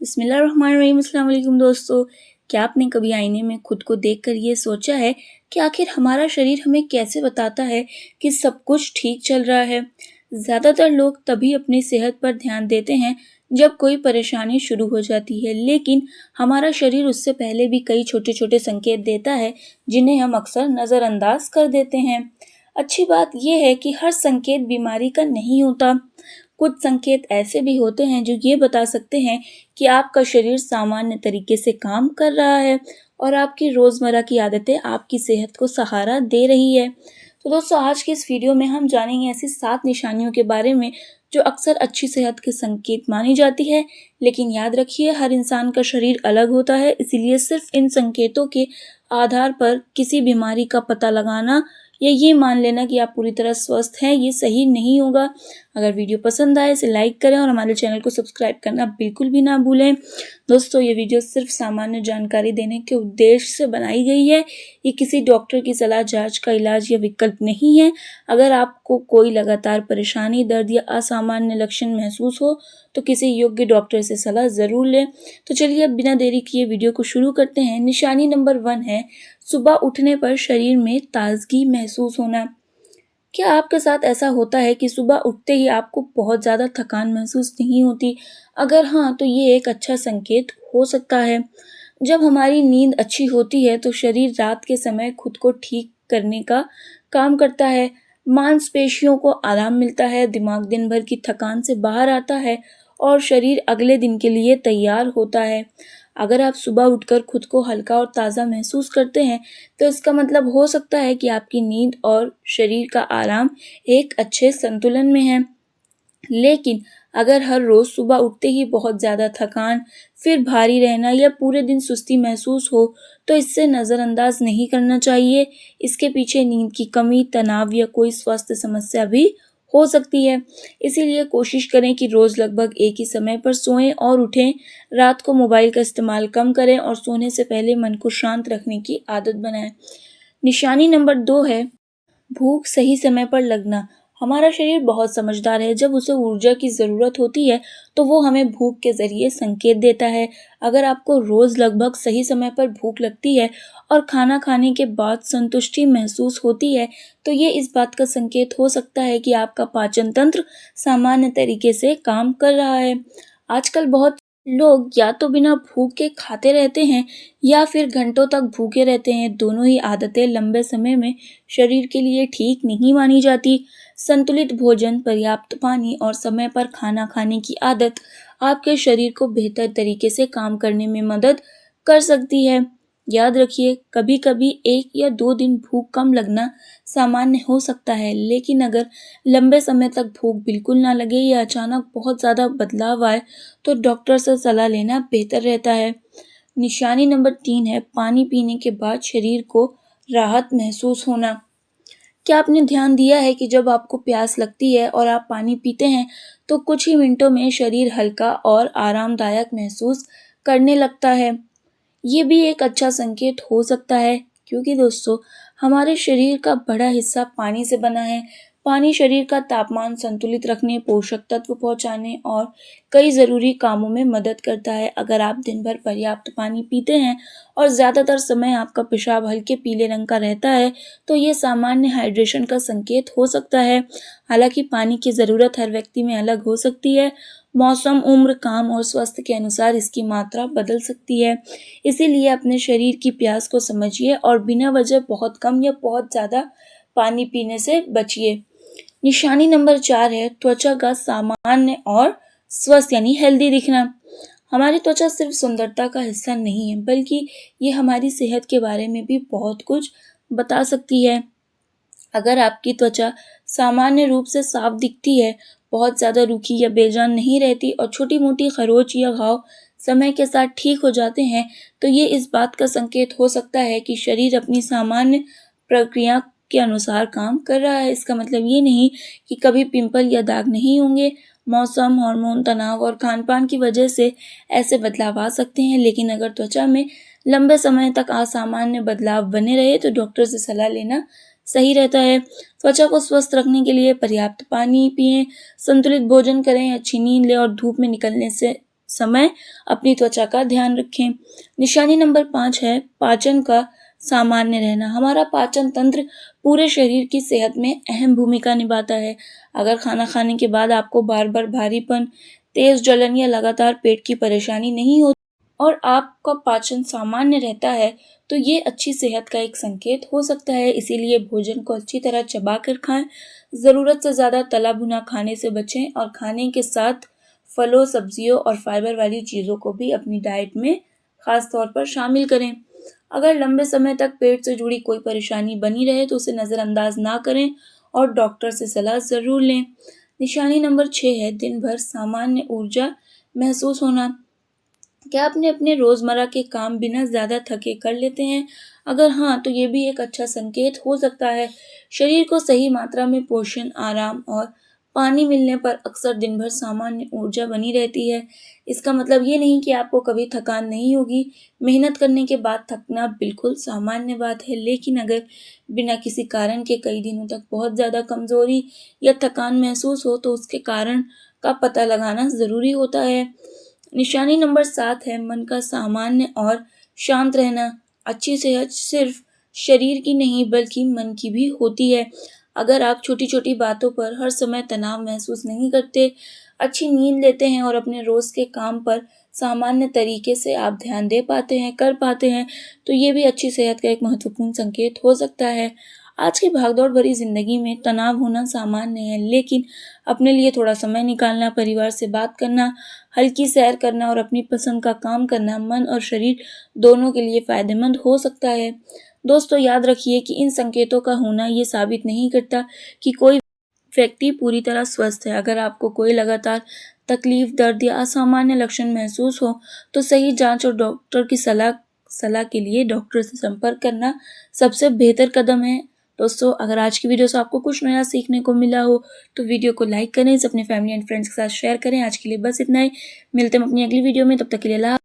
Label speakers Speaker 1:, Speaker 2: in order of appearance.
Speaker 1: बिस्मिल्लाहिर्रहमानिर्रहीम। अस्सलाम वालेकुम दोस्तों। क्या आपने कभी आईने में खुद को देखकर ये सोचा है कि आखिर हमारा शरीर हमें कैसे बताता है कि सब कुछ ठीक चल रहा है? ज़्यादातर लोग तभी अपनी सेहत पर ध्यान देते हैं जब कोई परेशानी शुरू हो जाती है, लेकिन हमारा शरीर उससे पहले भी कई छोटे-छोटे संकेत देता है जिन्हें हम अक्सर नज़रअंदाज कर देते हैं। अच्छी बात यह है कि हर संकेत बीमारी का नहीं होता। कुछ संकेत ऐसे भी होते हैं जो ये बता सकते हैं कि आपका शरीर सामान्य तरीके से काम कर रहा है और आपकी रोज़मर्रा की आदतें आपकी सेहत को सहारा दे रही है। तो दोस्तों, आज के इस वीडियो में हम जानेंगे ऐसी 7 निशानियों के बारे में जो अक्सर अच्छी सेहत के संकेत मानी जाती है। लेकिन याद रखिए, हर इंसान का शरीर अलग होता है, इसीलिए सिर्फ इन संकेतों के आधार पर किसी बीमारी का पता लगाना या ये मान लेना कि आप पूरी तरह स्वस्थ हैं, ये सही नहीं होगा। अगर वीडियो पसंद आए इसे लाइक करें और हमारे चैनल को सब्सक्राइब करना बिल्कुल भी ना भूलें। दोस्तों, ये वीडियो सिर्फ सामान्य जानकारी देने के उद्देश्य से बनाई गई है। ये किसी डॉक्टर की सलाह, जांच का इलाज या विकल्प नहीं है। अगर आपको कोई लगातार परेशानी, दर्द या असामान्य लक्षण महसूस हो तो किसी योग्य डॉक्टर से सलाह ज़रूर लें। तो चलिए अब बिना देरी किए वीडियो को शुरू करते हैं। निशानी नंबर 1 है सुबह उठने पर शरीर में ताजगी महसूस होना। क्या आपके साथ ऐसा होता है कि सुबह उठते ही आपको बहुत ज़्यादा थकान महसूस नहीं होती? अगर हाँ, तो ये एक अच्छा संकेत हो सकता है। जब हमारी नींद अच्छी होती है तो शरीर रात के समय खुद को ठीक करने का काम करता है। मांसपेशियों को आराम मिलता है, दिमाग दिन भर की थकान से बाहर आता है और शरीर अगले दिन के लिए तैयार होता है। अगर आप सुबह उठकर खुद को हल्का और ताज़ा महसूस करते हैं, तो इसका मतलब हो सकता है कि आपकी नींद और शरीर का आराम एक अच्छे संतुलन में है। लेकिन अगर हर रोज़ सुबह उठते ही बहुत ज़्यादा थकान, फिर भारी रहना या पूरे दिन सुस्ती महसूस हो, तो इसे नज़रअंदाज नहीं करना चाहिए। इसके पीछे नींद की कमी, तनाव या कोई स्वास्थ्य समस्या भी हो सकती है। इसीलिए कोशिश करें कि रोज़ लगभग एक ही समय पर सोएं और उठें। रात को मोबाइल का इस्तेमाल कम करें और सोने से पहले मन को शांत रखने की आदत बनाएं। निशानी नंबर 2 है भूख सही समय पर लगना। हमारा शरीर बहुत समझदार है। जब उसे ऊर्जा की ज़रूरत होती है, तो वो हमें भूख के ज़रिए संकेत देता है। अगर आपको रोज़ लगभग सही समय पर भूख लगती है और खाना खाने के बाद संतुष्टि महसूस होती है, तो ये इस बात का संकेत हो सकता है कि आपका पाचन तंत्र सामान्य तरीके से काम कर रहा है। आजकल बहुत लोग या तो बिना भूखे खाते रहते हैं या फिर घंटों तक भूखे रहते हैं। दोनों ही आदतें लंबे समय में शरीर के लिए ठीक नहीं मानी जाती। संतुलित भोजन, पर्याप्त पानी और समय पर खाना खाने की आदत आपके शरीर को बेहतर तरीके से काम करने में मदद कर सकती है। याद रखिए, कभी-कभी 1 या 2 दिन भूख कम लगना सामान्य हो सकता है, लेकिन अगर लंबे समय तक भूख बिल्कुल ना लगे या अचानक बहुत ज़्यादा बदलाव आए, तो डॉक्टर से सलाह लेना बेहतर रहता है। निशानी नंबर 3 है पानी पीने के बाद शरीर को राहत महसूस होना। क्या आपने ध्यान दिया है कि जब आपको प्यास लगती है और आप पानी पीते हैं, तो कुछ ही मिनटों में शरीर हल्का और आरामदायक महसूस करने लगता है? ये भी एक अच्छा संकेत हो सकता है, क्योंकि दोस्तों, हमारे शरीर का बड़ा हिस्सा पानी से बना है। पानी शरीर का तापमान संतुलित रखने, पोषक तत्व पहुंचाने और कई ज़रूरी कामों में मदद करता है। अगर आप दिन भर पर्याप्त पानी पीते हैं और ज़्यादातर समय आपका पेशाब हल्के पीले रंग का रहता है, तो ये सामान्य हाइड्रेशन का संकेत हो सकता है। हालांकि पानी की ज़रूरत हर व्यक्ति में अलग हो सकती है। मौसम, उम्र, काम और स्वास्थ्य के अनुसार इसकी मात्रा बदल सकती है। इसीलिए अपने शरीर की प्यास को समझिए और बिना वजह बहुत कम या बहुत ज़्यादा पानी पीने से बचिए। निशानी नंबर 4 है त्वचा का सामान्य और स्वस्थ यानी हेल्दी दिखना। हमारी त्वचा सिर्फ सुंदरता का हिस्सा नहीं है, बल्कि ये हमारी सेहत के बारे में भी बहुत कुछ बता सकती है। अगर आपकी त्वचा सामान्य रूप से साफ दिखती है, बहुत ज़्यादा रूखी या बेजान नहीं रहती और छोटी-मोटी खरोंच या घाव समय के साथ ठीक हो जाते हैं, तो ये इस बात का संकेत हो सकता है कि शरीर अपनी सामान्य प्रक्रिया के अनुसार काम कर रहा है। इसका मतलब ये नहीं कि कभी पिंपल या दाग नहीं होंगे। मौसम, हार्मोन, तनाव और खान-पान की वजह से ऐसे बदलाव आ सकते हैं, लेकिन अगर त्वचा में लंबे समय तक असामान्य बदलाव बने रहे, तो डॉक्टर से सलाह लेना सही रहता है। त्वचा को स्वस्थ रखने के लिए पर्याप्त पानी पिएं, संतुलित भोजन करें, अच्छी नींद लें और धूप में निकलने से समय अपनी त्वचा का ध्यान रखें। निशानी नंबर 5 है पाचन का सामान्य रहना। हमारा पाचन तंत्र पूरे शरीर की सेहत में अहम भूमिका निभाता है। अगर खाना खाने के बाद आपको बार-बार भारीपन, तेज जलन या लगातार पेट की परेशानी नहीं हो और आपका पाचन सामान्य रहता है, तो ये अच्छी सेहत का एक संकेत हो सकता है। इसीलिए भोजन को अच्छी तरह चबा कर खाएं, ज़रूरत से ज़्यादा तला भुना खाने से बचें और खाने के साथ फलों, सब्जियों और फाइबर वाली चीज़ों को भी अपनी डाइट में खास तौर पर शामिल करें। अगर लंबे समय तक पेट से जुड़ी कोई परेशानी बनी रहे तो उसे नज़रअंदाज ना करें और डॉक्टर से सलाह ज़रूर लें। निशानी नंबर 6 है दिन भर सामान्य ऊर्जा महसूस होना। क्या आपने अपने रोज़मर्रा के काम बिना ज़्यादा थके कर लेते हैं? अगर हाँ, तो ये भी एक अच्छा संकेत हो सकता है। शरीर को सही मात्रा में पोषण, आराम और पानी मिलने पर अक्सर दिन भर सामान्य ऊर्जा बनी रहती है। इसका मतलब ये नहीं कि आपको कभी थकान नहीं होगी। मेहनत करने के बाद थकना बिल्कुल सामान्य बात है, लेकिन अगर बिना किसी कारण के कई दिनों तक बहुत ज़्यादा कमज़ोरी या थकान महसूस हो, तो उसके कारण का पता लगाना ज़रूरी होता है। निशानी नंबर 7 है मन का सामान्य और शांत रहना। अच्छी सेहत सिर्फ शरीर की नहीं बल्कि मन की भी होती है। अगर आप छोटी-छोटी बातों पर हर समय तनाव महसूस नहीं करते, अच्छी नींद लेते हैं और अपने रोज़ के काम पर सामान्य तरीके से आप ध्यान दे पाते हैं, कर पाते हैं, तो ये भी अच्छी सेहत का एक महत्वपूर्ण संकेत हो सकता है। आज की भागदौड़ भरी ज़िंदगी में तनाव होना सामान्य है, लेकिन अपने लिए थोड़ा समय निकालना, परिवार से बात करना, हल्की सैर करना और अपनी पसंद का काम करना मन और शरीर दोनों के लिए फ़ायदेमंद हो सकता है। दोस्तों, याद रखिए कि इन संकेतों का होना ये साबित नहीं करता कि कोई व्यक्ति पूरी तरह स्वस्थ है। अगर आपको कोई लगातार तकलीफ, दर्द या असामान्य लक्षण महसूस हो, तो सही जांच और डॉक्टर की सलाह सलाह के लिए डॉक्टर से संपर्क करना सबसे बेहतर कदम है। दोस्तों, अगर आज की वीडियो से आपको कुछ नया सीखने को मिला हो, तो वीडियो को लाइक करें, इसे अपने फैमिली एंड फ्रेंड्स के साथ शेयर करें। आज के लिए बस इतना ही। मिलते हैं अपनी अगली वीडियो में, तब तक के लिए अल्लाह।